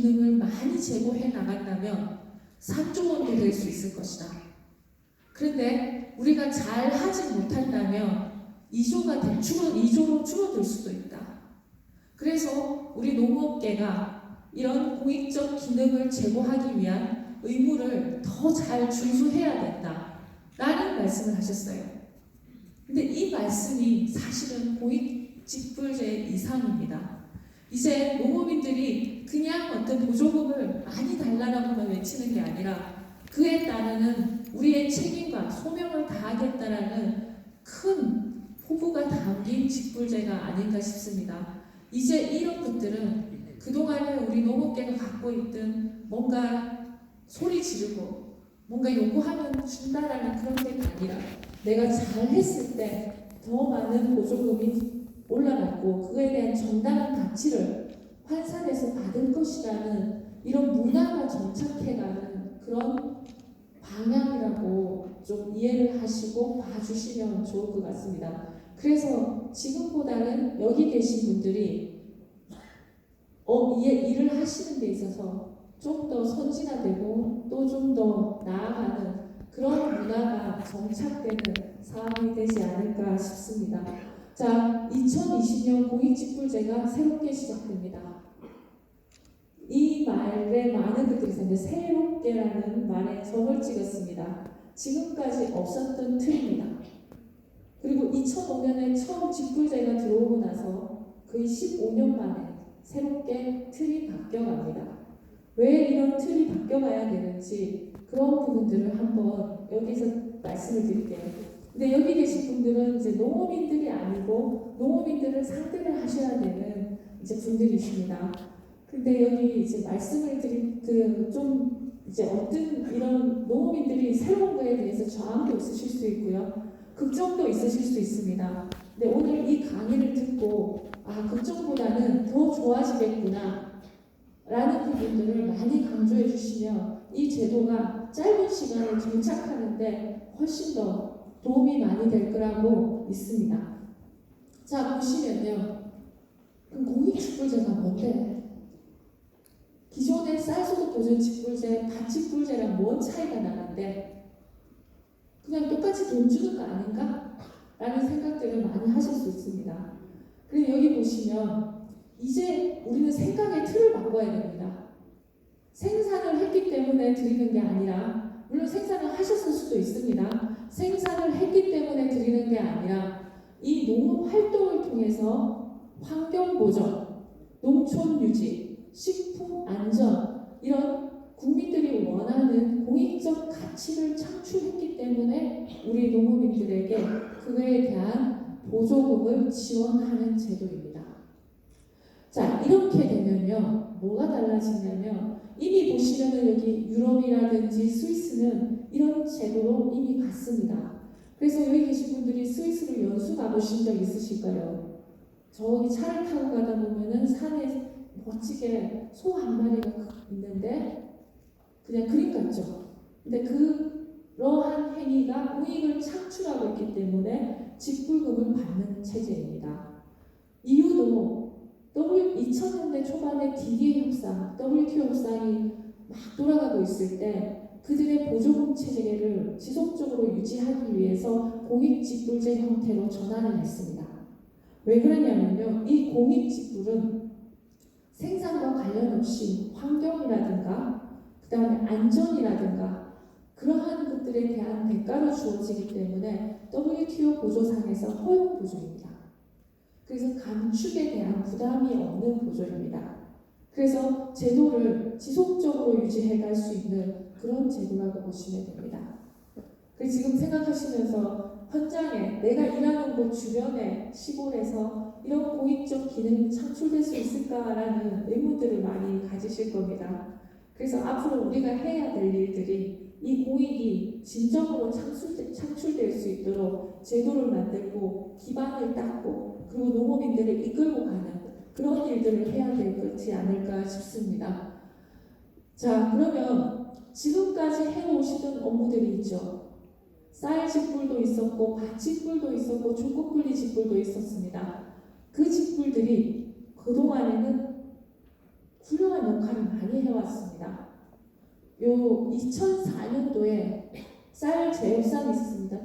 기능을 많이 제공해 나간다면 산조원도 될 수 있을 것이다. 그런데 우리가 잘 하지 못한다면 이조로 줄어들 수도 있다. 그래서 우리 농업계가 이런 공익적 기능을 제공하기 위한 의무를 더 잘 준수해야 된다 라는 말씀을 하셨어요. 근데 이 말씀이 사실은 공익직불제 이상입니다. 이제 농업인들이 그냥 어떤 보조금을 많이 달라라고만 외치는 게 아니라 그에 따르는 우리의 책임과 소명을 다하겠다라는 큰 포부가 담긴 직불제가 아닌가 싶습니다. 이제 이런 것들은 그동안에 우리 농업계가 갖고 있던 뭔가 소리 지르고 뭔가 요구하면 준다라는 그런 게 아니라 내가 잘했을 때 더 많은 보조금이 올라갔고 그에 대한 정당한 가치를 환산해서 받을 것이라는 이런 문화가 정착해가는 그런 방향이라고 좀 이해를 하시고 봐주시면 좋을 것 같습니다. 그래서 지금보다는 여기 계신 분들이 일을 하시는 데 있어서 좀 더 선진화되고 또 좀 더 나아가는 그런 문화가 정착되는 상황이 되지 않을까 싶습니다. 자, 2020년 공익직불제가 새롭게 시작됩니다. 이 말에 많은 분들이 있는데 새롭게라는 말에 점을 찍었습니다. 지금까지 없었던 틀입니다. 그리고 2005년에 처음 직불제가 들어오고 나서 거의 15년 만에 새롭게 틀이 바뀌어갑니다. 왜 이런 틀이 바뀌어가야 되는지 그런 부분들을 한번 여기서 말씀을 드릴게요. 근데 여기 계신 분들은 이제 농업인들이 아니고 농업인들을 상대를 하셔야 되는 이제 분들이십니다. 근데 여기 이제 말씀을 드린 좀 이제 어떤 이런 농업인들이 새로운 거에 대해서 저항도 있으실 수 있고요. 걱정도 있으실 수 있습니다. 근데 오늘 이 강의를 듣고 걱정보다는 더 좋아지겠구나 라는 부분들을 많이 강조해 주시면 이 제도가 짧은 시간에 정착하는데 훨씬 더 도움이 많이 될 거라고 믿습니다. 자, 보시면요. 공익직불제가 뭔데? 기존의 쌀소득보전직불제, 밭직불제랑 뭔 차이가 나는데 그냥 똑같이 돈 주는 거 아닌가? 라는 생각들을 많이 하실 수 있습니다. 그리고 여기 보시면 이제 우리는 생각의 틀을 바꿔야 됩니다. 생산을 했기 때문에 드리는 게 아니라 물론 생산을 하셨을 수도 있습니다. 생산을 했기 때문에 드리는 게 아니라 이 농업 활동을 통해서 환경 보전, 농촌 유지, 식품 안전 이런 국민들이 원하는 공익적 가치를 창출했기 때문에 우리 농업인들에게 그거에 대한 보조금을 지원하는 제도입니다. 자, 이렇게 되면요, 뭐가 달라지냐면 이미 보시면은 여기 유럽이라든지 스위스는 이런 제도로 이미 갔습니다. 그래서 여기 계신 분들이 스위스로 연수 가보신 적 있으실까요? 저기 차를 타고 가다 보면은 산에 멋지게 소 한 마리가 있는데 그냥 그림 같죠. 근데 그러한 행위가 공익을 창출하고 있기 때문에 직불금을 받는 체제입니다. 이유도 2000년대 초반에 DDA 협상, WTO 협상이 막 돌아가고 있을 때 그들의 보조금 체계를 지속적으로 유지하기 위해서 공익직불제 형태로 전환을 했습니다. 왜 그러냐면요, 이 공익직불은 생산과 관련 없이 환경이라든가 그 다음에 안전이라든가 그러한 것들에 대한 대가로 주어지기 때문에 WTO 보조상에서 허용 보조입니다. 그래서 감축에 대한 부담이 없는 보조입니다. 그래서 제도를 지속적으로 유지해 갈 수 있는 그런 제도라고 보시면 됩니다. 그래서 지금 생각하시면서 현장에 내가 일하는 곳 주변의 시골에서 이런 공익적 기능이 창출될 수 있을까라는 의문들을 많이 가지실 겁니다. 그래서 앞으로 우리가 해야 될 일들이 이 공익이 진정으로 창출될 수 있도록 제도를 만들고 기반을 닦고 그리고 농업인들을 이끌고 가는 그런 일들을 해야 되지 않을까 싶습니다. 자, 그러면 지금까지 해오시던 업무들이 있죠. 쌀 직불도 있었고 밭 직불도 있었고 중국분리 직불도 있었습니다. 그 직불들이 그동안에는 훌륭한 중요한 역할을 많이 해왔습니다. 요 2004년도에 쌀 제협상이 있었습니다.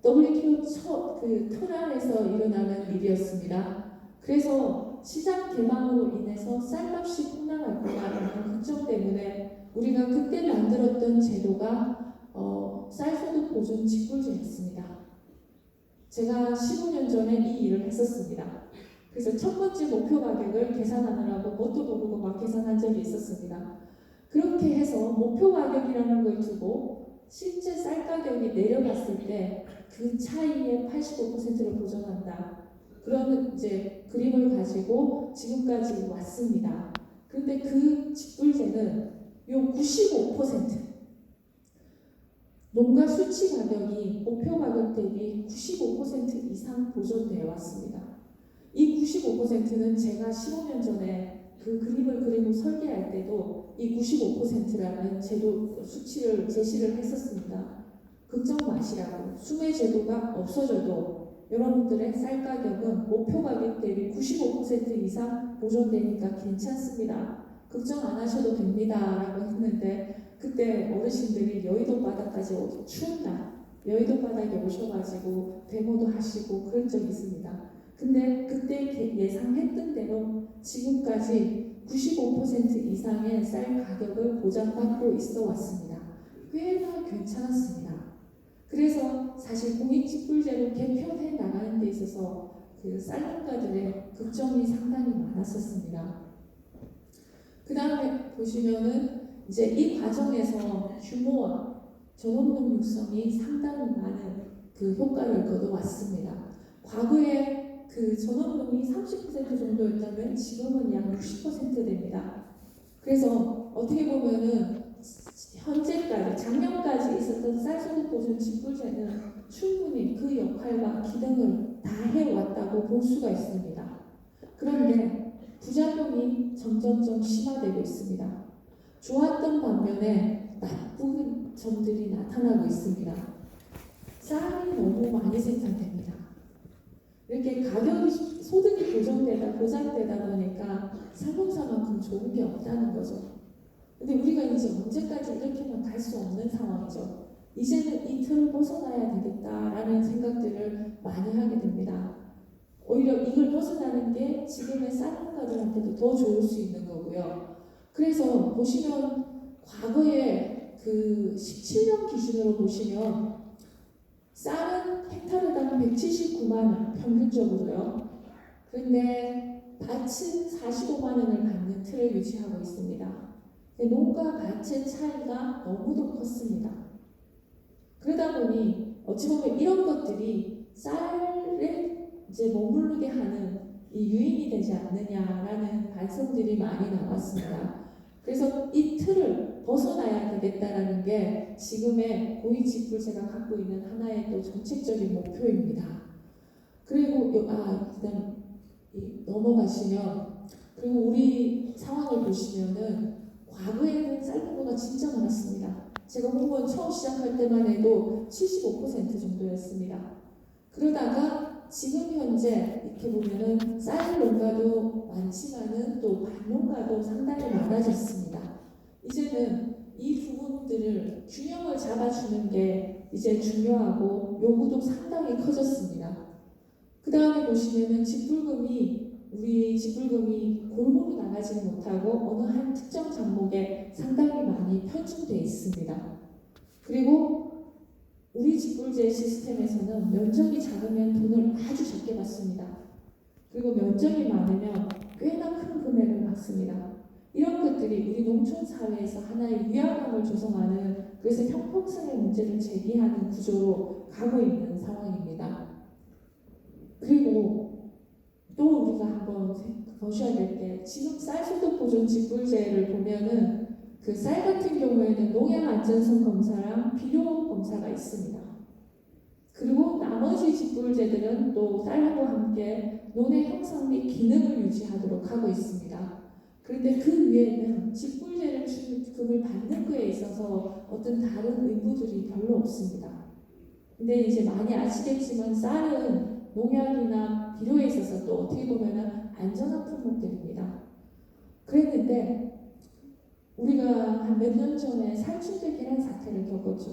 WTO 첫 터널에서 일어나는 일이었습니다. 그래서 시장 개방으로 인해서 쌀값이 폭락할 거라는 걱정 때문에 우리가 그때 만들었던 제도가 쌀소득 보존 직불제였습니다. 제가 15년 전에 이 일을 했었습니다. 그래서 첫 번째 목표 가격을 계산하느라고 뭣도 모르고 막 계산한 적이 있었습니다. 그렇게 해서 목표 가격이라는 걸 두고 실제 쌀 가격이 내려갔을 때 그 차이의 85%를 보전한다. 그런 이제 그림을 가지고 지금까지 왔습니다. 그런데 그 직불제는 요 95% 농가 수치 가격이 목표 가격 대비 95% 이상 보존되어 왔습니다. 이 95%는 제가 15년 전에 그 그림을 그리고 설계할 때도 이 95%라는 제도 수치를 제시를 했었습니다. 걱정 마시라고. 수매 제도가 없어져도 여러분들의 쌀 가격은 목표 가격 대비 95% 이상 보존되니까 괜찮습니다. 걱정 안 하셔도 됩니다. 라고 했는데 그때 어르신들이 여의도 바다까지 오기 추운 날 여의도 바닥에 오셔가지고 데모도 하시고 그런 적이 있습니다. 근데 그때 예상했던 대로 지금까지 95% 이상의 쌀 가격을 보장받고 있어 왔습니다. 꽤나 괜찮았습니다. 그래서 사실 공익직불제로 개편해 나가는 데 있어서 그 쌀농가들의 걱정이 상당히 많았었습니다. 그 다음에 보시면은 이제 이 과정에서 규모와 전업농 육성이 상당히 많은 그 효과를 거둬왔습니다. 과거에 그 전업농이 30% 정도였다면 지금은 약 60% 됩니다. 그래서 어떻게 보면은 현재까지 작년까지 있었던 쌀소득 보존 직불제는 충분히 그 역할과 기능을 다 해왔다고 볼 수가 있습니다. 그런데 부작용이 점점점 심화되고 있습니다. 좋았던 반면에 나쁜 점들이 나타나고 있습니다. 쌀이 너무 많이 생산됩니다. 이렇게 가격이 소득이 보장되다 보니까 쌀농사만큼 좋은 게 없다는 거죠. 근데 우리가 이제 언제까지 이렇게만 갈 수 없는 상황이죠. 이제는 이 틀을 벗어나야 되겠다라는 생각들을 많이 하게 됩니다. 오히려 이걸 벗어나는 게 지금의 쌀농가들한테도 더 좋을 수 있는 거고요. 그래서 보시면 과거에 그 17년 기준으로 보시면 쌀은 헥타르당 179만 원 평균적으로요. 그런데 밭은 45만 원을 받는 틀을 유지하고 있습니다. 농가 밭의 차이가 너무도 컸습니다. 그러다 보니 어찌 보면 이런 것들이 쌀에 이제 머무르게 하는 이 유인이 되지 않느냐라는 반성들이 많이 나왔습니다. 그래서 이 틀을 벗어나야 되겠다라는 게 지금의 공익직불제가 갖고 있는 하나의 또 정책적인 목표입니다. 그리고 그다음 넘어가시면 그리고 우리 상황을 보시면은 과거에는 쌀농가가 진짜 많았습니다. 제가 홍보원 처음 시작할 때만 해도 75% 정도였습니다. 그러다가 지금 현재 이렇게 보면은 쌀 농가도 많지만은 또 밭농가도 상당히 많아졌습니다. 이제는 이 부분들을 균형을 잡아주는 게 이제 중요하고 요구도 상당히 커졌습니다. 그 다음에 보시면은 우리 직불금이 골고루 나가지 못하고 어느 한 특정 작목에 상당히 많이 편중되어 있습니다. 그리고 우리 직불제 시스템에서는 면적이 작으면 돈을 아주 적게 받습니다. 그리고 면적이 많으면 꽤나 큰 금액을 받습니다. 이런 것들이 우리 농촌 사회에서 하나의 위화감을 조성하는 그래서 형평성의 문제를 제기하는 구조로 가고 있는 상황입니다. 그리고 또 우리가 한번 보셔야 될 게 지금 쌀소득 보존 직불제를 보면은 그 쌀 같은 경우에는 농약 안전성 검사랑 비료 검사가 있습니다. 그리고 나머지 직불제들은 또 쌀하고 함께 논의 형성 및 기능을 유지하도록 하고 있습니다. 그런데 그 위에는 직불제를 주급을 받는 거에 있어서 어떤 다른 의무들이 별로 없습니다. 근데 이제 많이 아시겠지만 쌀은 농약이나 비료에 있어서 또 어떻게 보면 안전한 품목들입니다. 그랬는데 우리가 한 몇 년 전에 살충제기란 사태를 겪었죠.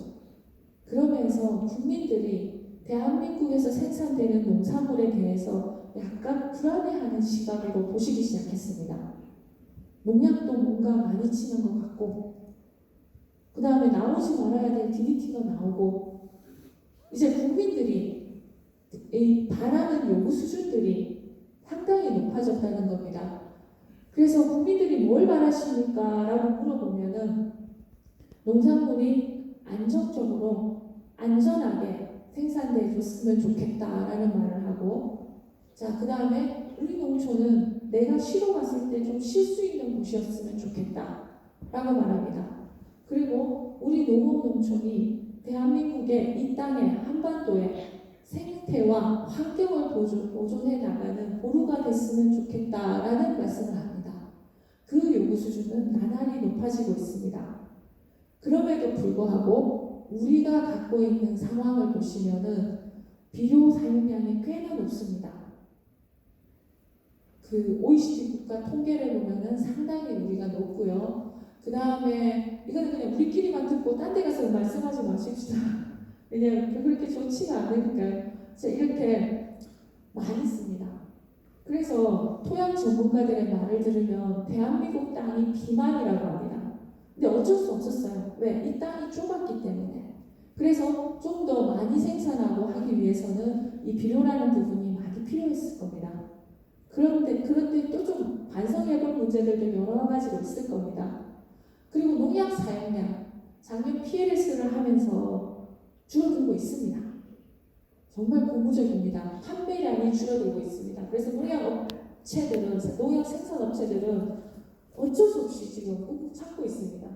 그러면서 국민들이 대한민국에서 생산되는 농산물에 대해서 약간 불안해하는 시각으로 보시기 시작했습니다. 농약도 뭔가 많이 치는 것 같고, 그 다음에 나오지 말아야 될 DDT가 나오고, 이제 국민들이 이 바라는 요구 수준들이 상당히 높아졌다는 겁니다. 그래서 국민들이 뭘 바라십니까? 라고 물어보면은 농산물이 안정적으로 안전하게 생산되어줬으면 좋겠다라는 말을 하고, 자, 그 다음에 우리 농촌은 내가 쉬러 갔을 때 좀 쉴 수 있는 곳이었으면 좋겠다 라고 말합니다. 그리고 우리 농업농촌이 대한민국의 이 땅에 한반도에 생태와 환경을 보존해 나가는 보루가 됐으면 좋겠다라는 말씀을 합니다. 그 요구 수준은 나날이 높아지고 있습니다. 그럼에도 불구하고 우리가 갖고 있는 상황을 보시면은 비료 사용량이 꽤나 높습니다. 그 OECD 국가 통계를 보면은 상당히 우리가 높고요. 그 다음에 이거는 그냥 우리끼리만 듣고 딴 데 가서 말씀하지 마십시다. 왜냐하면 그렇게 좋지가 않으니까요. 이렇게 많이 씁니다. 그래서 토양 전문가들의 말을 들으면 대한민국 땅이 비만이라고 합니다. 근데 어쩔 수 없었어요. 왜? 이 땅이 좁았기 때문에. 그래서 좀 더 많이 생산하고 하기 위해서는 이 비료라는 부분이 많이 필요했을 겁니다. 그런데 또 좀 반성해볼 문제들도 여러 가지로 있을 겁니다. 그리고 농약 사용량, 작년 PLS를 하면서 줄어들고 있습니다. 정말 고무적입니다. 판매량이 줄어들고 있습니다. 그래서 농약 생산업체들은 어쩔 수 없이 지금 꾹꾹 참고 있습니다.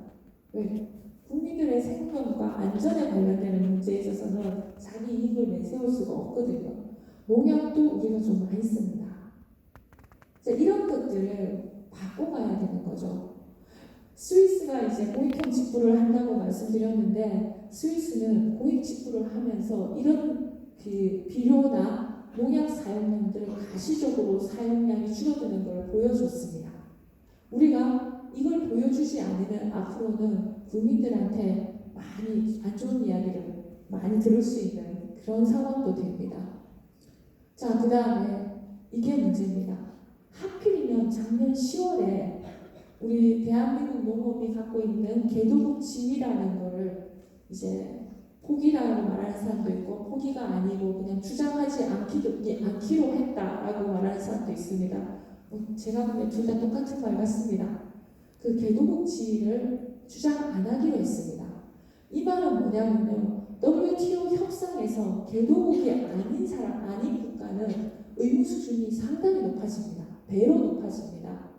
왜? 국민들의 생명과 안전에 관련되는 문제에 있어서는 자기 이익을 내세울 수가 없거든요. 농약도 우리가 좀 많이 씁니다. 이런 것들을 바꿔가야 되는 거죠. 스위스가 이제 공익형 직불을 한다고 말씀드렸는데, 스위스는 공익 직불을 하면서 이런 비료나 농약 사용량들 가시적으로 사용량이 줄어드는 걸 보여줬습니다. 우리가 이걸 보여주지 않으면 앞으로는 국민들한테 많이 안 좋은 이야기를 많이 들을 수 있는 그런 상황도 됩니다. 자, 그 다음에 이게 문제입니다. 하필이면 작년 10월에 우리 대한민국 농업이 갖고 있는 개도국 지위라는 거를 이제 포기라고 말하는 사람도 있고, 포기가 아니고 그냥 주장하지 않기로 했다라고 말하는 사람도 있습니다. 제가 보기엔 둘 다 똑같은 말 같습니다. 그 개도국 지위를 주장 안 하기로 했습니다. 이 말은 뭐냐면요, WTO 협상에서 개도국이 아닌 국가는 의무 수준이 상당히 높아집니다. 배로 높아집니다.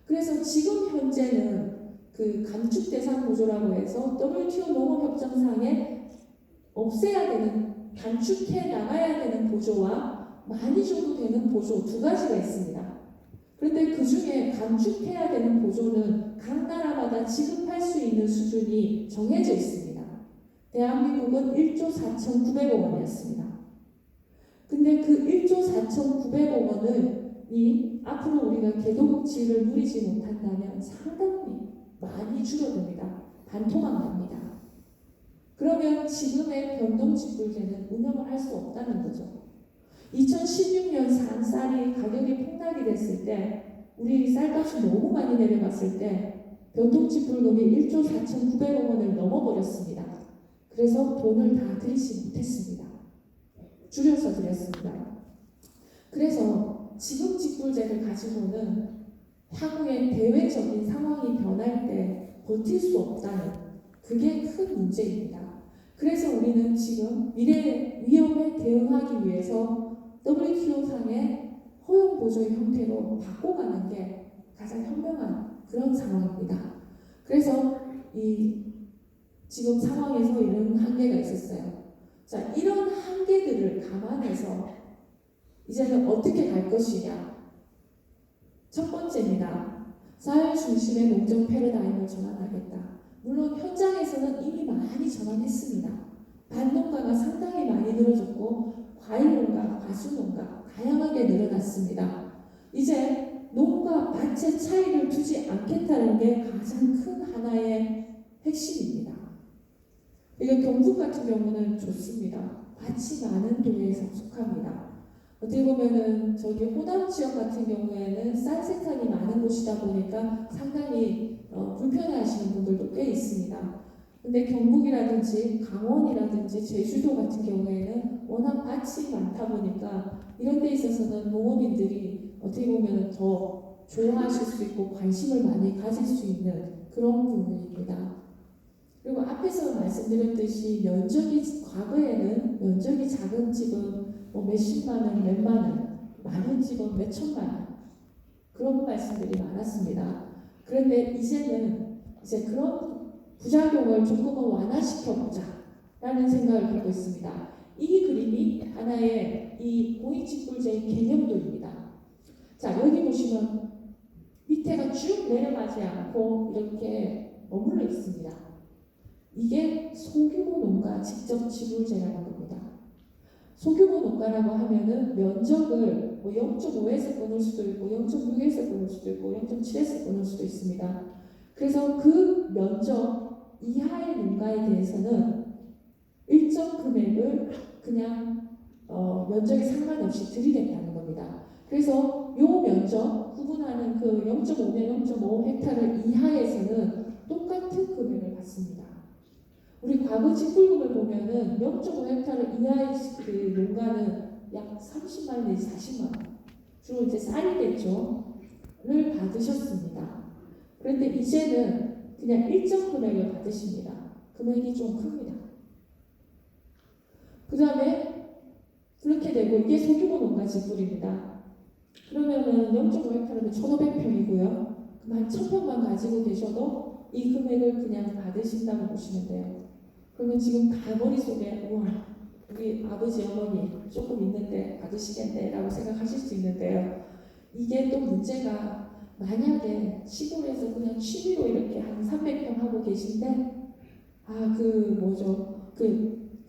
그래서 지금 현재는 그 감축 대상 보조라고 해서 WTO 농업협정상에 없애야 되는, 감축해 나가야 되는 보조와 많이 줘도 되는 보조 두 가지가 있습니다. 그런데 그 중에 감축해야 되는 보조는 각 나라마다 지급할 수 있는 수준이 정해져 있습니다. 대한민국은 1조 4,900억 원이었습니다. 근데 그 1조 4,900억 원을 앞으로 우리가 개도국 지위를 누리지 못한다면 상당히 많이 줄어듭니다. 반토막 납니다. 그러면 지금의 변동직불제는 운영을 할 수 없다는 거죠. 2016년 쌀이 가격이 폭락이 됐을 때, 우리 쌀값이 너무 많이 내려갔을 때 변동직불금이 1조 4,900억 원을 넘어버렸습니다. 그래서 돈을 다 들이지 못했습니다. 줄여서 드렸습니다. 그래서 지금 직불제를 가지고는 향후에 대외적인 상황이 변할 때 버틸 수 없다는, 그게 큰 문제입니다. 그래서 우리는 지금 미래 위험에 대응하기 위해서 WTO상의 허용 보조의 형태로 바꿔가는 게 가장 현명한 그런 상황입니다. 그래서 지금 상황에서 이런 한계가 있었어요. 자, 이런 한계들을 감안해서 이제는 어떻게 갈 것이냐. 첫 번째입니다. 쌀 중심의 농정 패러다임을 전환하겠다. 물론 현장에서는 이미 많이 전환했습니다. 밭농가가 상당히 많이 늘어졌고, 과일농가, 과수농가 다양하게 늘어났습니다. 이제 농부가 밭에 차이를 두지 않겠다는 게 가장 큰 하나의 핵심입니다. 이거 경북 같은 경우는 좋습니다. 밭이 많은 도에 속합니다. 어떻게 보면은 저기 호남 지역 같은 경우에는 쌀색탄이 많은 곳이다 보니까 상당히 불편해하시는 분들도 꽤 있습니다. 근데 경북이라든지 강원이라든지 제주도 같은 경우에는 워낙 밭이 많다 보니까 이런 데 있어서는 농업인들이 어떻게 보면 더 좋아하실 수 있고 관심을 많이 가질 수 있는 그런 부분입니다. 그리고 앞에서 말씀드렸듯이 과거에는 면적이 작은 집은 뭐 몇십만 원, 몇만 원, 많은 집은 몇천만 원 그런 말씀들이 많았습니다. 그런데 이제는 그런 부작용을 조금은 완화시켜보자 라는 생각을 갖고 있습니다. 이 그림이 하나의 이 공익직불제의 개념도입니다. 자, 여기 보시면 밑에가 쭉 내려가지 않고 이렇게 머물러 있습니다. 이게 소규모 농가 직접 지불제라는 겁니다. 소규모 농가라고 하면은 면적을 뭐 0.5에서 끊을 수도 있고 0.6에서 끊을 수도 있고 0.7에서 끊을 수도 있습니다. 그래서 그 면적 이하의 농가에 대해서는 일정 금액을 그냥 면적에 상관없이 드리겠다는 겁니다. 그래서 요 면적 구분하는 그 0.5면 0.5 헥타르 이하에서는 똑같은 금액을 받습니다. 우리 과거 직불금을 보면은 0.5 헥타르 이하의 그 농가는 약 30만 원 내지 40만 원, 주로 이제 쌀이겠죠,를 받으셨습니다. 그런데 이제는 그냥 일정 금액을 받으십니다. 금액이 좀 큽니다. 그 다음에 그렇게 되고 이게 소규모 농가 직불입니다. 그러면은 0.5 헥타르면 1,500평이고요. 그럼 한 1,000평만 가지고 계셔도 이 금액을 그냥 받으신다고 보시면 돼요. 그러면 지금 다 머릿속에 우와 우리 아버지 어머니 조금 있는데 받으시겠네 라고 생각하실 수 있는데요. 이게 또 문제가 만약에 시골에서 그냥 취미로 이렇게 한 300평 하고 계신데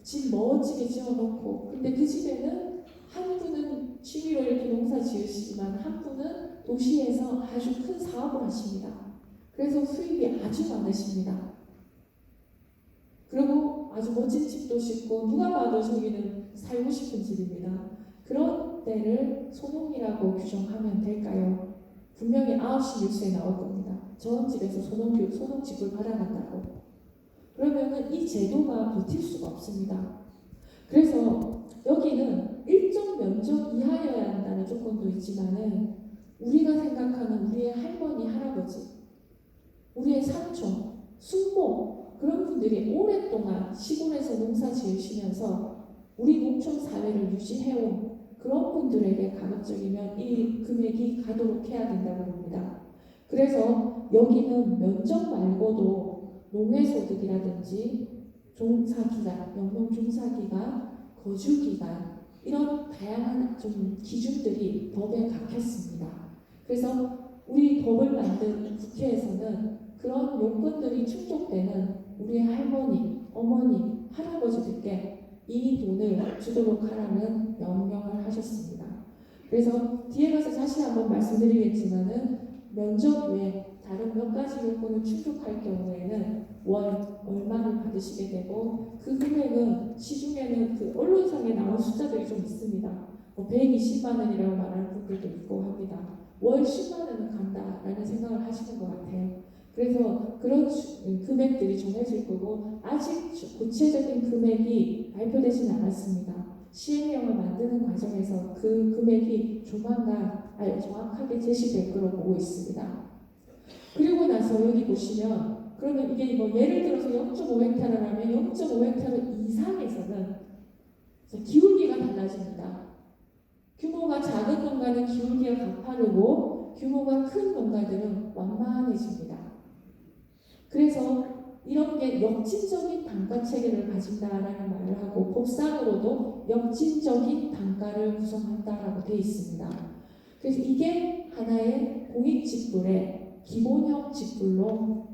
집 멋지게 지어놓고 근데 그 집에는 한 분은 취미로 이렇게 농사 지으시지만 한 분은 도시에서 아주 큰 사업을 하십니다. 그래서 수입이 아주 많으십니다. 그리고 아주 멋진 집도 짓고 누가 봐도 저기는 살고 싶은 집입니다. 그런 때를 소농이라고 규정하면 될까요? 분명히 9시 뉴스에 나올 겁니다. 저 집에서 소농집을 받아간다고. 그러면은 이 제도가 버틸 수가 없습니다. 그래서 여기는 일정 면적 이하여야 한다는 조건도 있지만은 우리가 생각하는 우리의 할머니, 할아버지, 우리의 삼촌, 숙모 그런 분들이 오랫동안 시골에서 농사 지으시면서 우리 농촌 사회를 유지해온 그런 분들에게 가급적이면 이 금액이 가도록 해야 된다고 봅니다. 그래서 여기는 면적 말고도 농해소득이라든지 종사기간, 영농종사기간, 거주기간 이런 다양한 좀 기준들이 법에 박혔습니다. 그래서 우리 법을 만든 국회에서는 그런 요건들이 충족되는 우리 할머니, 어머니, 할아버지들께 이 돈을 주도록 하라는 명령을 하셨습니다. 그래서 뒤에 가서 다시 한번 말씀드리겠지만은 면적 외에 다른 몇 가지 요건을 충족할 경우에는 월 얼마를 받으시게 되고 그 금액은 시중에는 그 언론상에 나온 숫자들이 좀 있습니다. 120만 원이라고 말하는 분들도 있고 합니다. 월 10만 원은 간다라는 생각을 하시는 것 같아요. 그래서 그런 금액들이 정해질 거고 아직 구체적인 금액이 발표되진 않았습니다. 시행령을 만드는 과정에서 그 금액이 조만간 정확하게 제시될 거로 보고 있습니다. 그리고 나서 여기 보시면 그러면 이게 뭐 예를 들어서 0.5 헥타르라면 0.5 헥타르 이상에서는 기울기가 달라집니다. 규모가 작은 농가는 기울기가 가파르고 규모가 큰 농가들은 완만해집니다. 그래서 이런 게 역진적인 단가 체계를 가진다라는 말을 하고 법상으로도 역진적인 단가를 구성한다라고 되어 있습니다. 그래서 이게 하나의 공익직불의 기본형 직불로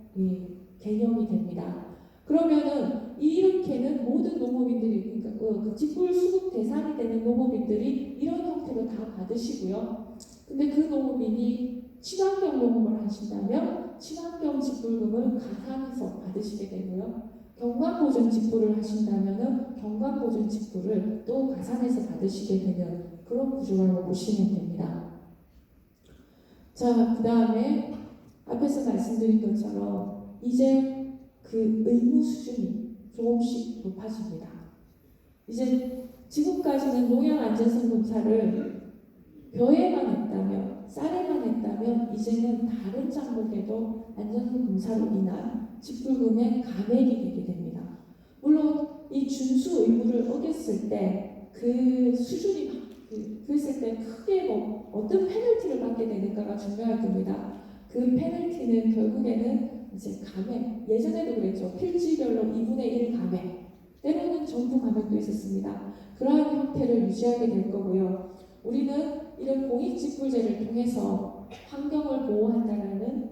개념이 됩니다. 그러면은 이렇게는 모든 농업인들이 그러니까 그 직불 수급 대상이 되는 농업인들이 이런 형태로 다 받으시고요. 근데 그 농업인이 친환경 농업을 하신다면 친환경 직불금을 가산해서 받으시게 되고요. 경관보존 직불을 하신다면 경관보존 직불을 또 가산해서 받으시게 되는 그런 구조라고 보시면 됩니다. 자, 그 다음에 앞에서 말씀드린 것처럼 이제 그 의무 수준이 조금씩 높아집니다. 이제 지금까지는 농약안전성분차를 벼에만 했다면, 쌀에만 했다면 이제는 다른 작물에도 안전검사로 인한 직불금의 감액이 되게 됩니다. 물론 이 준수 의무를 어겼을 때 그 수준이 그랬을 때 크게 뭐 어떤 페널티를 받게 되는가가 중요할 겁니다. 그 페널티는 결국에는 이제 감액, 예전에도 그랬죠. 필지별로 2분의 1 감액, 때로는 전부 감액도 있었습니다. 그러한 형태를 유지하게 될 거고요. 우리는 이런 공익직불제를 통해서 환경을 보호한다는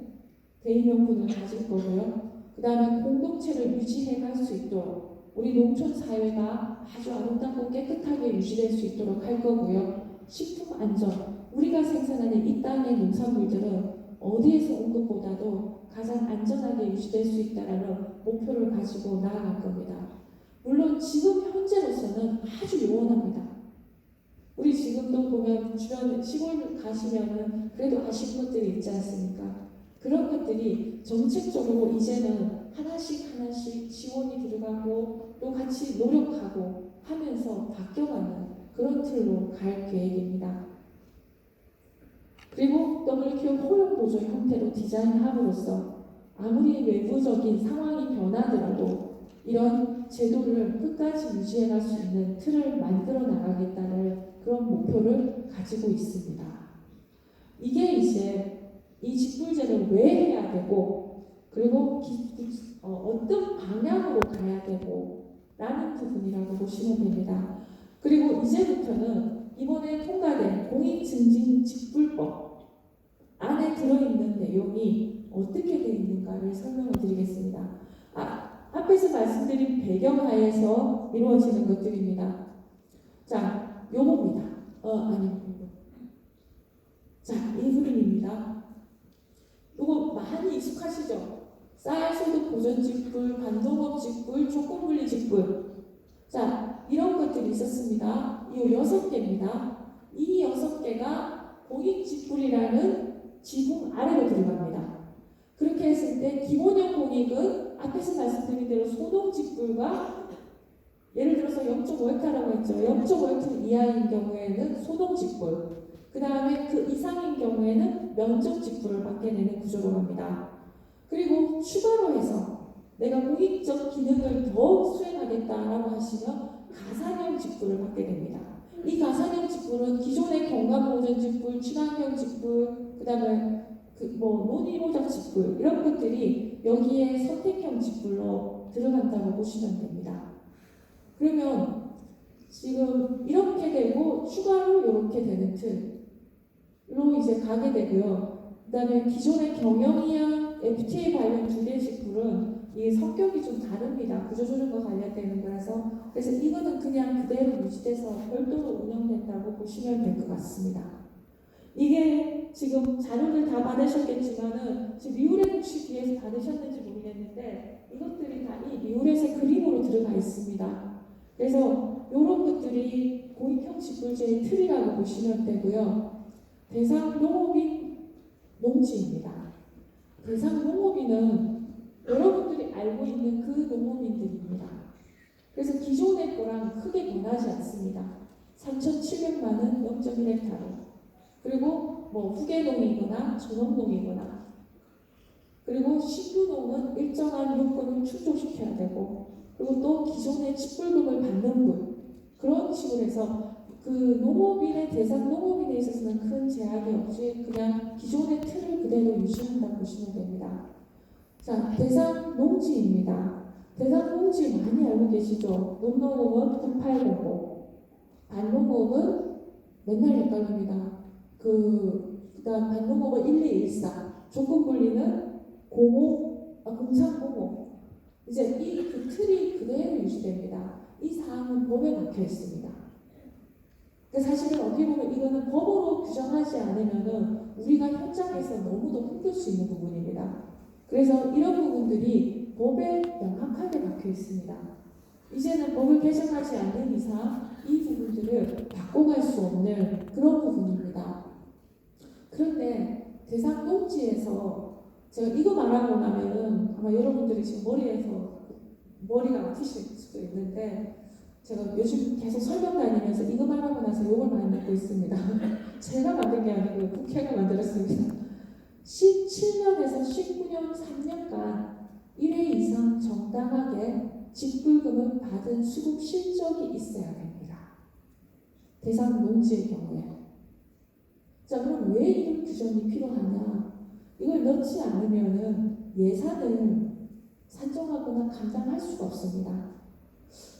대의명분을 가질 거고요. 그 다음에 공동체를 유지해 갈 수 있도록 우리 농촌 사회가 아주 아름답고 깨끗하게 유지될 수 있도록 할 거고요. 식품 안전, 우리가 생산하는 이 땅의 농산물들은 어디에서 온 것보다도 가장 안전하게 유지될 수 있다는 목표를 가지고 나아갈 겁니다. 물론 지금 현재로서는 아주 요원합니다. 우리 지금도 보면 주변 시골 가시면은 그래도 아쉬운 것들이 있지 않습니까? 그런 것들이 정책적으로 이제는 하나씩 지원이 들어가고 또 같이 노력하고 하면서 바뀌어가는 그런 틀로 갈 계획입니다. 그리고 WTO 포용보조 형태로 디자인함으로써 아무리 외부적인 상황이 변하더라도 이런 제도를 끝까지 유지해갈 수 있는 틀을 만들어 나가겠다는 그런 목표를 가지고 있습니다. 이게 이제 이 직불제를 왜 해야 되고 그리고 어떤 방향으로 가야 되고 라는 부분이라고 보시면 됩니다. 그리고 이제부터는 이번에 통과된 공익증진직불법 안에 들어있는 내용이 어떻게 되어 있는가를 설명을 드리겠습니다. 앞에서 말씀드린 배경하에서 이루어지는 것들입니다. 자, 요겁니다. 자, 이 그림입니다. 요거 많이 익숙하시죠? 쌀소득 보전직불, 반동업직불, 조건분리직불. 자, 이런 것들이 있었습니다. 이 6개입니다. 이 6개가 공익직불이라는 지붕 아래로 들어갑니다. 그렇게 했을 때 기본형 공익은 앞에서 말씀드린 대로 소동직불과 예를 들어서 0.5헥타라고 했죠. 0.5헥타 이하인 경우에는 소동직불, 그 다음에 그 이상인 경우에는 면적직불을 받게 되는 구조로 갑니다. 그리고 추가로 해서 내가 공익적 기능을 더 수행하겠다라고 하시면 가산형 직불을 받게 됩니다. 이 가산형 직불은 기존의 경관보전직불, 친환경 직불, 그 다음에 논의로적 직불 이런 것들이 여기에 선택형 직불로 들어간다고 보시면 됩니다. 그러면 지금 이렇게 되고 추가로 이렇게 되는 틀로 이제 가게 되고요. 그 다음에 기존의 경영이랑 FTA 관련 2개 직불은 이 성격이 좀 다릅니다. 구조조정과 관련되는 거라서. 그래서 이거는 그냥 그대로 유지돼서 별도로 운영된다고 보시면 될 것 같습니다. 이게 지금 자료를 다 받으셨겠지만은 지금 리우렛 혹시 뒤에서 받으셨는지 모르겠는데 이것들이 다 이 리우렛의 그림으로 들어가 있습니다. 그래서 이런 것들이 공익형 직불제의 틀이라고 보시면 되고요. 대상 농업인 농지입니다. 대상 농업인은 여러분들이 알고 있는 그 농업인들입니다. 그래서 기존의 거랑 크게 변하지 않습니다. 3,700만 원 0.1헥타로 그리고 후계농이거나 전원농이거나 그리고 신규농은 일정한 요건을 충족시켜야 되고 그리고 또 기존의 직불금을 받는 분 그런 식으로 해서 그 농업인의 대상 농업인에 있어서는 큰 제약이 없이 그냥 기존의 틀을 그대로 유지한다고 보시면 됩니다. 자, 대상 농지입니다. 대상 농지 많이 알고 계시죠? 논농업은 9805, 반농업은 맨날 헷갈립니다. 그다음 반농업은 1214, 조건분리는 0305. 이제 그 틀이 그대로 유지됩니다. 이 사항은 법에 박혀 있습니다. 사실은 어떻게 보면 이거는 법으로 규정하지 않으면은 우리가 현장에서 너무도 힘들 수 있는 부분입니다. 그래서 이런 부분들이 법에 명확하게 박혀 있습니다. 이제는 법을 개정하지 않는 이상 이 부분들을 바꿔갈 수 없는 그런 부분입니다. 그런데 대상 녹지에서 제가 이거 말하고 나면은 아마 여러분들이 지금 머리가 아프실 수도 있는데 제가 요즘 계속 설명 다니면서 이거 말하고 나서 욕을 많이 먹고 있습니다. 제가 만든 게 아니고 국회가 만들었습니다. 17년에서 19년 3년간 1회 이상 정당하게 직불금을 받은 수급 실적이 있어야 됩니다. 대상 농지의 경우에. 자, 그럼 왜 이런 규정이 필요하냐? 이걸 넣지 않으면은 예산을 산정하거나 감당할 수가 없습니다.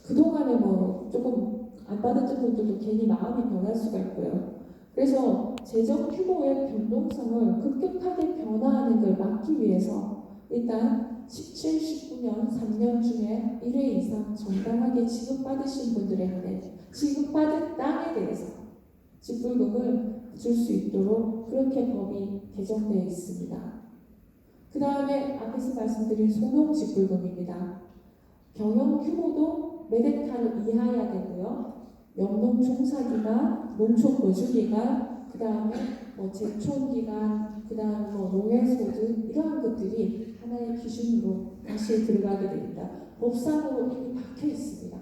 그동안에 뭐 조금 안 받았던 분들도 괜히 마음이 변할 수가 있고요. 그래서 재정 규모의 변동성을 급격하게 변화하는 걸 막기 위해서 일단 17, 19년 3년 중에 1회 이상 정당하게 지급받으신 분들에 한해 지급받은 땅에 대해서 직불금을 줄 수 있도록 그렇게 법이 개정되어 있습니다. 그 다음에 앞에서 말씀드린 소농 직불금입니다. 경영 규모도 몇 헥타르 이하여야 되고요. 영농 종사기간, 농촌 거주기간, 그 다음에 뭐 제촌기간, 그 다음에 뭐 농해소득 이러한 것들이 하나의 기준으로 다시 들어가게 됩니다. 법상으로 이미 박혀 있습니다.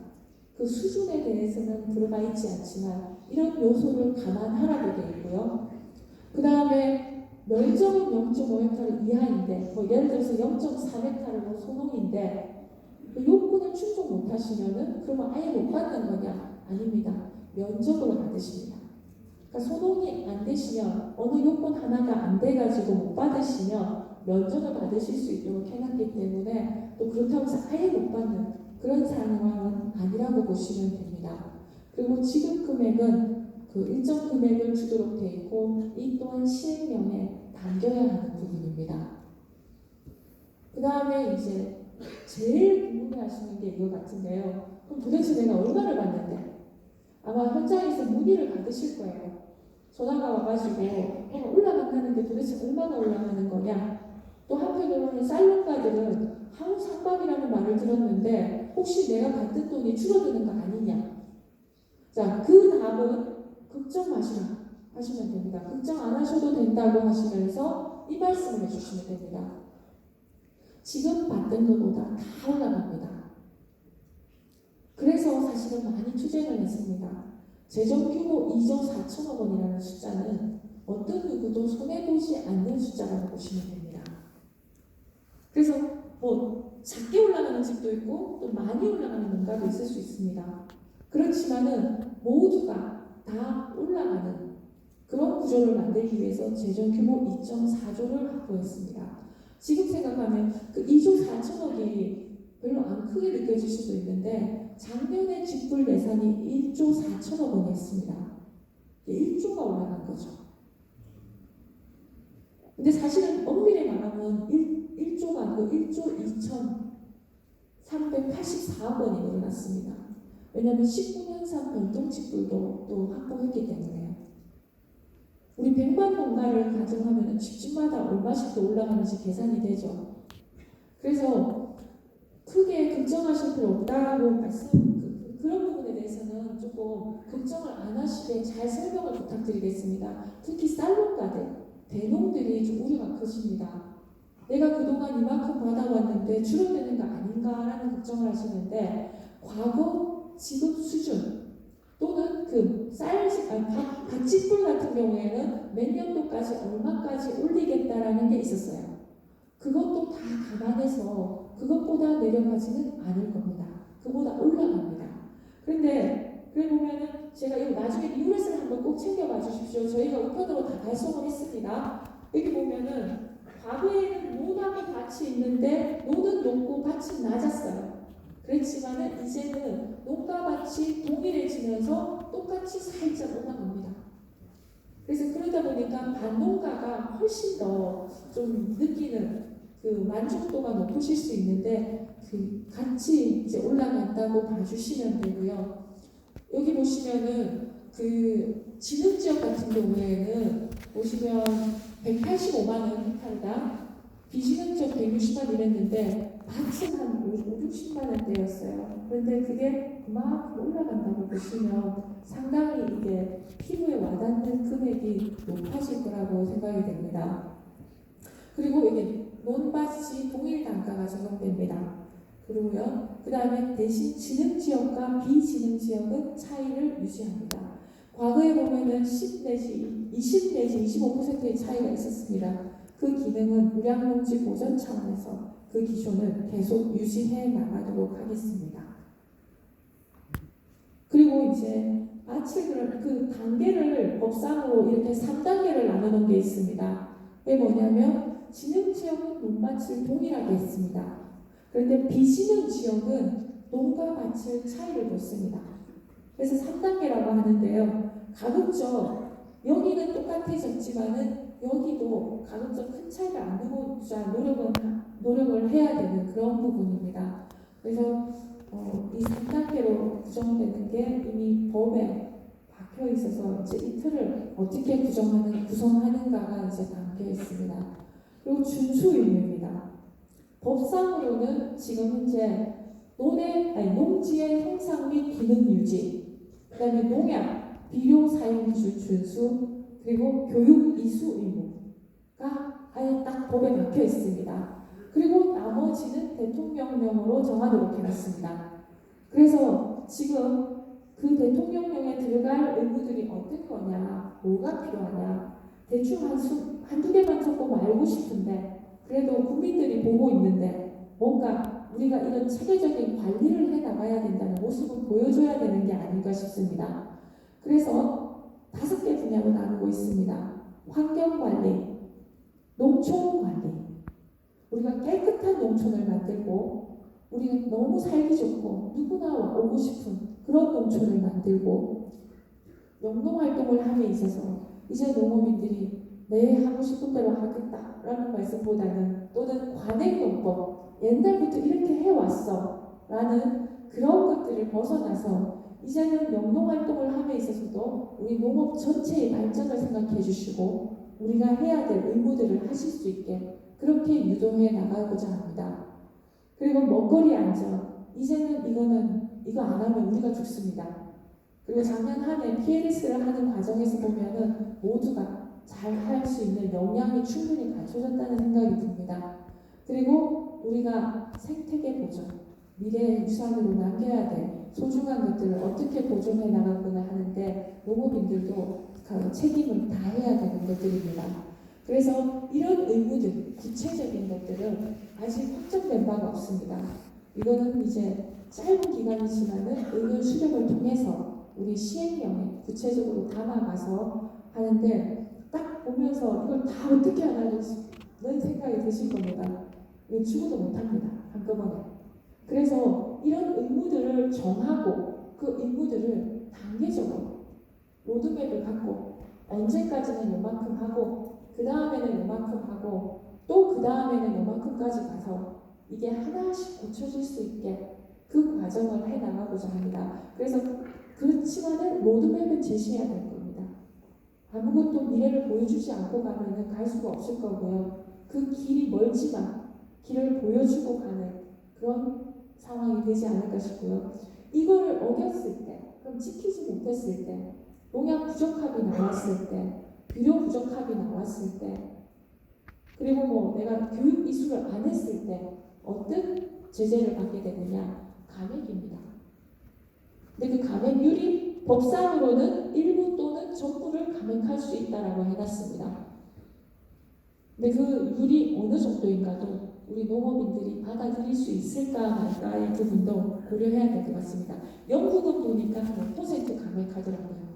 그 수준에 대해서는 들어가 있지 않지만 이런 요소를 감안하라고 되어 있고요. 그 다음에 면적은 0.5헥타르 이하인데 뭐 예를 들어서 0.4헥타르로 소농인데 그 요건을 충족 못하시면은 그러면 아예 못 받는 거냐? 아닙니다. 면적으로 받으십니다. 그러니까 소농이 안 되시면 어느 요건 하나가 안 돼가지고 못 받으시면 면적을 받으실 수 있도록 해놨기 때문에 또 그렇다고 해서 아예 못 받는 그런 상황은 아니라고 보시면 됩니다. 그리고 지급 금액은 그 일정 금액을 주도록 되어 있고 이 또한 시행령에 담겨야 하는 부분입니다. 그 다음에 이제 제일 궁금해하시는 게 이거 같은데요. 그럼 도대체 내가 얼마를 받는데? 아마 현장에서 문의를 받으실 거예요. 전화가 와가지고 올라간다는데 도대체 얼마나 올라가는 거냐? 또 한편으로는 살롱가들은 하우상박이라는 말을 들었는데 혹시 내가 받는 돈이 줄어드는 거 아니냐? 자, 그 답은 걱정 마시라 하시면 됩니다. 걱정 안 하셔도 된다고 하시면서 이 말씀을 해주시면 됩니다. 지금 받는 것보다 다 올라갑니다. 그래서 사실은 많이 투쟁을 했습니다. 재정 규모 2조 4천억 원이라는 숫자는 어떤 누구도 손해보지 않는 숫자라고 보시면 됩니다. 그래서 뭐 작게 올라가는 집도 있고 또 많이 올라가는 농가도 있을 수 있습니다. 그렇지만은 모두가 다 올라가는 그런 구조를 만들기 위해서 재정 규모 2.4조를 확보했습니다. 지금 생각하면 그 2조 4천억이 별로 안 크게 느껴질 수도 있는데 작년에 직불 예산이 1조 4천억 원이었습니다. 1조가 올라간 거죠. 근데 사실은 엄밀히 말하면 1조가 아니고 1조 2,384억 원이 늘어났습니다. 왜냐하면 19년산 변동직불도 또 확보했기 때문에요. 우리 100만 농가를 가정하면 집집마다 얼마씩 더 올라가는지 계산이 되죠. 그래서 크게 걱정하실 필요 없다고 그런 부분에 대해서는 조금 걱정을 안 하시되 잘 설명을 부탁드리겠습니다. 특히 쌀농가들, 대농들이 좀 우려가 크십니다. 내가 그동안 이만큼 받아왔는데 줄어드는 거 아닌가라는 걱정을 하시는데 과거 지급 수준 또는 그 밭집불 같은 경우에는 몇 년도까지 얼마까지 올리겠다라는 게 있었어요. 그것도 다 감안해서 그것보다 내려가지는 않을 겁니다. 그보다 올라갑니다. 그런데 그래 보면은 제가 이거 나중에 리우렛을 한번 꼭 챙겨봐 주십시오. 저희가 우편으로 다 발송을 했습니다. 여기 보면은 과거에는 논하고 밭이 있는데 논은 높고 밭이 낮았어요. 그렇지만은 이제는 농가 밭이 동일해지면서 똑같이 살짝 올라갑니다. 그래서 그러다 보니까 밭농가가 훨씬 더 좀 느끼는 그 만족도가 높으실 수 있는데 그 같이 이제 올라간다고 봐주시면 되고요. 여기 보시면은 그 진흙 지역 같은 경우에는 보시면 185만 원 헥타르당 비진흥적 160만 이랬는데 밭은 한 5, 60만 원대였어요. 그런데 그게 그만큼 올라간다고 보시면 상당히 이게 피부에 와닿는 금액이 높아질 거라고 생각이 됩니다. 그리고 이게 논밭이 동일 단가가 적용됩니다. 그리고요, 그 다음에 대신 지능 지역과 비지능 지역은 차이를 유지합니다. 과거에 보면은 10 내지 20 내지 25%의 차이가 있었습니다. 그 기능은 우량농지 보전 차원에서 그 기준을 계속 유지해 나가도록 하겠습니다. 그리고 이제 마칠 그 단계를 법상으로 이렇게 3단계를 나누는 게 있습니다. 그게 뭐냐면 지능 지역은 논밭을 동일하게 했습니다. 그런데 비지능 지역은 농가 밭을 차이를 뒀습니다. 그래서 3단계라고 하는데요. 가급적 여기는 똑같아졌지만은 여기도 가급적 큰 차이를 안 두고자 노력을 해야 되는 그런 부분입니다. 그래서 이 3단계로 구성되는 게 이미 법에 박혀 있어서 이제 이 틀을 어떻게 구성하는가가 이제 담겨 있습니다. 그리고 준수 의무입니다. 법상으로는 지금 현재 농지의 형상 및 기능 유지, 그 다음에 농약, 비료 사용 기준 준수, 그리고 교육 이수 의무가 아예 딱 법에 박혀 있습니다. 그리고 나머지는 대통령령으로 정하도록 해놨습니다. 그래서 지금 그 대통령령에 들어갈 의무들이 어떤 거냐, 뭐가 필요하냐, 대충 한두 개만 적고 말고 싶은데 그래도 국민들이 보고 있는데 뭔가 우리가 이런 체계적인 관리를 해나가야 된다는 모습을 보여줘야 되는 게 아닌가 싶습니다. 그래서 5개 분야로 나누고 있습니다. 환경관리, 농촌관리. 우리가 깨끗한 농촌을 만들고 우리가 너무 살기 좋고 누구나 오고 싶은 그런 농촌을 만들고 영농활동을 함에 있어서 이제 농업인들이 내 하고 싶은 대로 하겠다라는 말씀보다는 또는 관행농법 옛날부터 이렇게 해왔어 라는 그런 것들을 벗어나서 이제는 영농활동을 함에 있어서도 우리 농업 전체의 발전을 생각해 주시고 우리가 해야 될 의무들을 하실 수 있게 그렇게 유도해 나가고자 합니다. 그리고 먹거리 안전 이제는 이거 안 하면 우리가 죽습니다. 그리고 작년 한 해 PLS를 하는 과정에서 보면은 모두가 잘 할 수 있는 역량이 충분히 갖춰졌다는 생각이 듭니다. 그리고 우리가 생태계 보존, 미래의 유산으로 남겨야 될 소중한 것들을 어떻게 보존해 나가거나 하는데 농업인들도 책임을 다해야 되는 것들입니다. 그래서 이런 의무들, 구체적인 것들은 아직 확정된 바가 없습니다. 이거는 이제 짧은 기간이지만은 의견 수렴을 통해서 우리 시행령에 구체적으로 담아가서 하는데 딱 보면서 이걸 다 어떻게 하나는 생각이 드실 겁니다. 이거 죽어도 못합니다. 한꺼번에. 그래서 이런 의무들을 정하고 그 의무들을 단계적으로 로드맵을 갖고 언제까지는 요만큼 하고 그 다음에는 요만큼 하고 또 그 다음에는 요만큼까지 가서 이게 하나씩 고쳐질 수 있게 그 과정을 해나가고자 합니다. 그래서 그렇지만은 로드맵을 제시해야 될 겁니다. 아무것도 미래를 보여주지 않고 가면은 갈 수가 없을 거고요. 그 길이 멀지만 길을 보여주고 가는 그런 상황이 되지 않을까 싶고요. 이거를 어겼을 때, 그럼 지키지 못했을 때, 농약 부족합이 나왔을 때, 비료 부족합이 나왔을 때, 그리고 뭐 내가 교육 이수를 안 했을 때 어떤 제재를 받게 되느냐? 감액입니다. 근데 그 감액률이 법상으로는 일부 또는 전부를 감액할 수 있다라고 해놨습니다. 근데 그 율이 어느 정도인가도 우리 농업인들이 받아들일 수 있을까 말까의 부분도 고려해야 될 것 같습니다. 영국은 보니까 5% 감액하더라고요.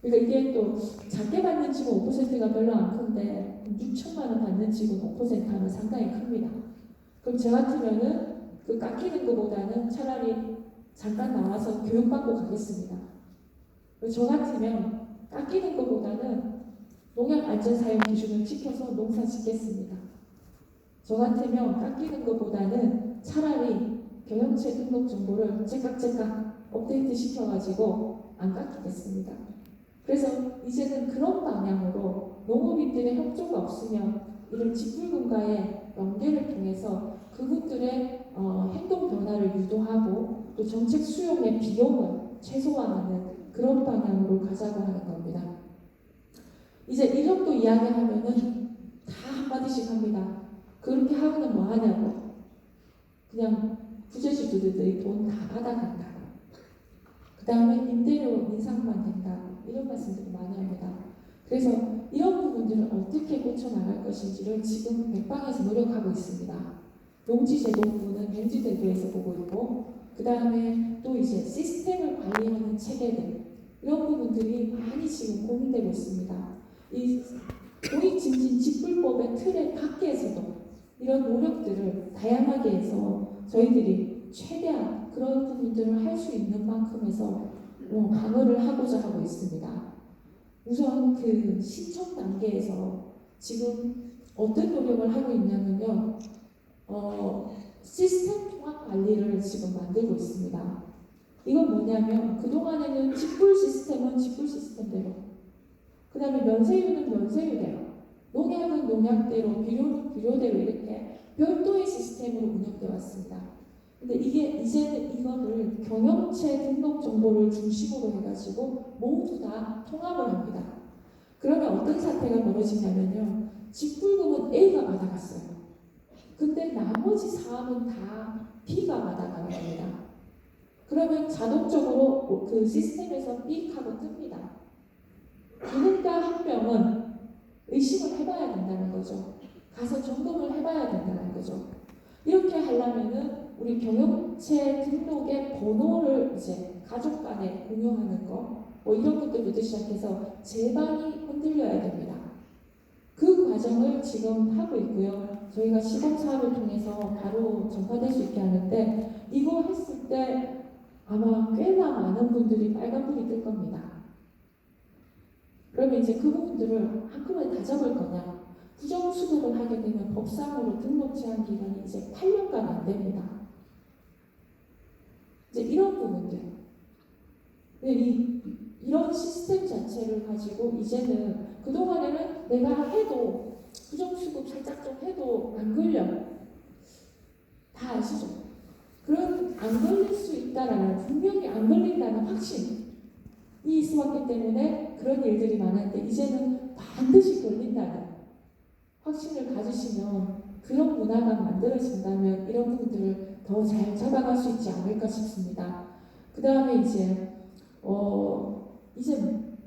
그러니까 이게 또 작게 받는 집은 5%가 별로 안 큰데 6천만 원 받는 집은 5% 하면 상당히 큽니다. 그럼 저 같으면은 그 깎이는 것보다는 차라리 잠깐 나와서 교육받고 가겠습니다. 저 같으면 깎이는 것보다는 농약 안전 사용 기준을 지켜서 농사 짓겠습니다. 저 같으면 깎이는 것보다는 차라리 경영체 등록 정보를 제깍제깍 업데이트 시켜가지고 안 깎이겠습니다. 그래서 이제는 그런 방향으로 농업인들의 협조가 없으면 이런 직불금과의 연계를 통해서 그분들의 행동 변화를 유도하고 또 정책 수용의 비용을 최소화하는 그런 방향으로 가자고 하는 겁니다. 이제 이 정도 이야기하면은 다 한마디씩 합니다. 그렇게 하고는 뭐 하냐고. 그냥 부재시주들이 돈 다 받아간다. 그 다음에 임대료 인상만 된다. 이런 말씀들을 많이 합니다. 그래서 이런 부분들을 어떻게 고쳐나갈 것인지를 지금 백방에서 노력하고 있습니다. 농지제도 부분은 농지제도에서 보고 있고, 그 다음에 또 이제 시스템을 관리하는 체계들, 이런 부분들이 많이 지금 고민되고 있습니다. 이 공익증진 직불법의 틀의 밖에서도 이런 노력들을 다양하게 해서 저희들이 최대한 그런 부분들을 할 수 있는 만큼에서 방어를 하고자 하고 있습니다. 우선 그 신청 단계에서 지금 어떤 노력을 하고 있냐면요. 시스템 통합 관리를 지금 만들고 있습니다. 이건 뭐냐면 그동안에는 직불 시스템은 직불 시스템대로, 그 다음에 면세유는 면세유대로, 농약은 농약대로, 비료는 비료대로 이렇게 별도의 시스템으로 운영되어 왔습니다. 근데 이게 이제는 이거를 경영체 등록 정보를 중심으로 해가지고 모두 다 통합을 합니다. 그러면 어떤 사태가 벌어지냐면요. 직불금은 A가 받아갔어요. 근데 나머지 사업은 다 B가 받아가는 겁니다. 그러면 자동적으로 그 시스템에서 삑 하고 뜹니다. 누군가 한 명은 의심을 해봐야 된다는 거죠. 가서 점검을 해봐야 된다는 거죠. 이렇게 하려면은 우리 경영체 등록의 번호를 이제 가족 간에 공유하는 거, 이런 것들부터 시작해서 제반이 흔들려야 됩니다. 그 과정을 지금 하고 있고요. 저희가 시범사업을 통해서 바로 전파될 수 있게 하는데, 이거 했을 때 아마 꽤나 많은 분들이 빨간불이 뜰 겁니다. 그러면 이제 그 부분들을 한꺼번에 다 잡을 거냐? 부정수급을 하게 되면 법상으로 등록 제한 기간이 이제 8년간 안 됩니다. 이제 이런 부분들. 이런 시스템 자체를 가지고 이제는 그동안에는 내가 해도 부정수급 살짝 좀 해도 안 걸려. 다 아시죠? 그런 안 걸릴 수 있다라는, 분명히 안 걸린다는 확신이 있어왔기 때문에 그런 일들이 많았는데 이제는 반드시 걸린다는 확신을 가지시면 그런 문화가 만들어진다면 이런 부분들을 더 잘 잡아갈 수 있지 않을까 싶습니다. 그 다음에 이제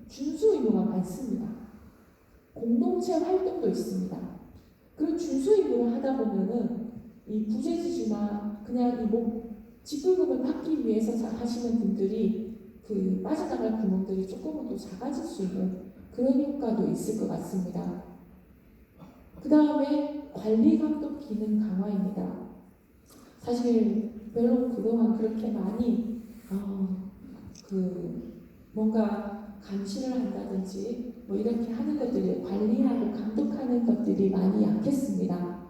준수 의무가 많습니다. 공동체 활동도 있습니다. 그런 준수 의무를 하다 보면은 이 부재지주나 그냥 직불금을 받기 위해서 하시는 분들이 그 빠져나갈 구멍들이 조금은 더 작아질 수 있는 그런 효과도 있을 것 같습니다. 그 다음에 관리 감독 기능 강화입니다. 사실 별로 그동안 그렇게 많이 뭔가 감시를 한다든지 이렇게 하는 것들이, 관리하고 감독하는 것들이 많이 약했습니다.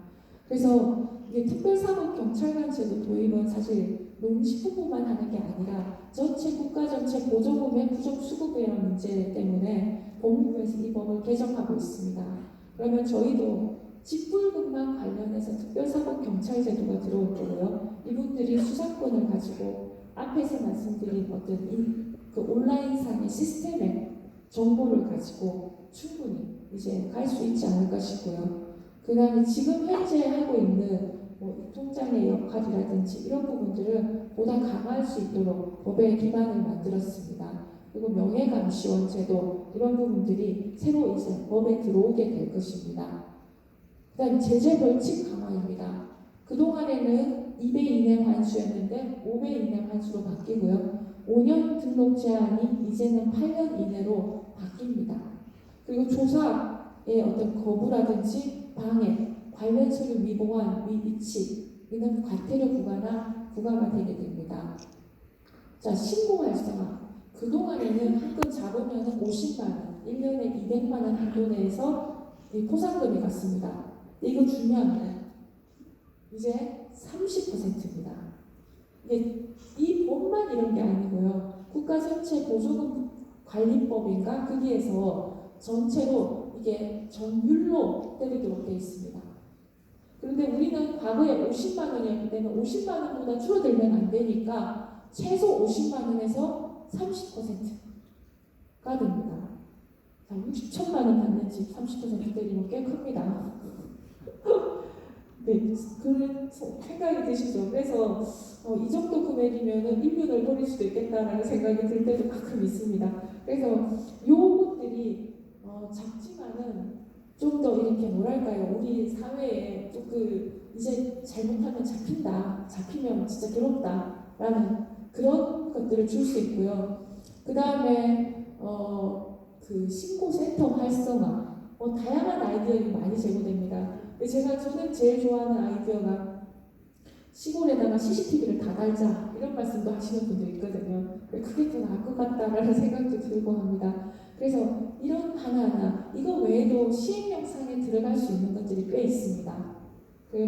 그래서 이게 특별사법경찰관 제도 도입은 사실 농식품부만 하는 게 아니라 전체 국가 전체 보조금의 부정수급이라는 문제 때문에 법무부에서 이 법을 개정하고 있습니다. 그러면 저희도 직불금만 관련해서 특별사법경찰제도가 들어올 거고요. 이분들이 수사권을 가지고 앞에서 말씀드린 어떤 그 온라인상의 시스템의 정보를 가지고 충분히 이제 갈 수 있지 않을까 싶고요. 그 다음에 지금 현재 하고 있는 이 통장의 역할이라든지 이런 부분들을 보다 강화할 수 있도록 법의 기반을 만들었습니다. 그리고 명예감시원제도 이런 부분들이 새로 이제 법에 들어오게 될 것입니다. 그 다음 제재 벌칙 강화입니다. 그동안에는 2배 이내 환수였는데 5배 이내 환수로 바뀌고요. 5년 등록 제한이 이제는 8년 이내로 바뀝니다. 그리고 조사의 어떤 거부라든지 방해, 관련 서류 미보완, 미비치 이는 과태료 부과가 되게 됩니다. 자, 신고 활성화. 그동안에는 한 건 잡으면 50만 원, 1년에 200만 원 한도 내에서 포상금이 갔습니다. 근데 이거 중요합니다. 이제 30%입니다. 이 법만 이런 게 아니고요. 국가 전체 보조금 관리법인가 거기에서 전체로 이게 정률로 때리도록 되어 있습니다. 그런데 우리는 과거에 50만 원이었기 때문에 50만 원보다 줄어들면 안 되니까 최소 50만 원에서 30%가 됩니다. 자, 60천만 원 받는 집 30% 때리면 꽤 큽니다. 네, 그런 생각이 드시죠? 그래서 이 정도 금액이면 1년을 버릴 수도 있겠다라는 생각이 들 때도 가끔 있습니다. 그래서 요것들이 작지만은 좀 더 이렇게 뭐랄까요, 우리 사회에 이제 잘못하면 잡히면 진짜 괴롭다라는 그런 것들을 줄 수 있고요. 그 다음에 그 신고센터 활성화, 다양한 아이디어가 많이 제공됩니다. 저는 제일 좋아하는 아이디어가 시골에다가 CCTV를 다 달자 이런 말씀도 하시는 분도 있거든요. 그게 더 나을 것 같다라는 생각도 들고 합니다. 그래서 이런 하나하나 이거 외에도 시행령상에 들어갈 수 있는 것들이 꽤 있습니다. 그게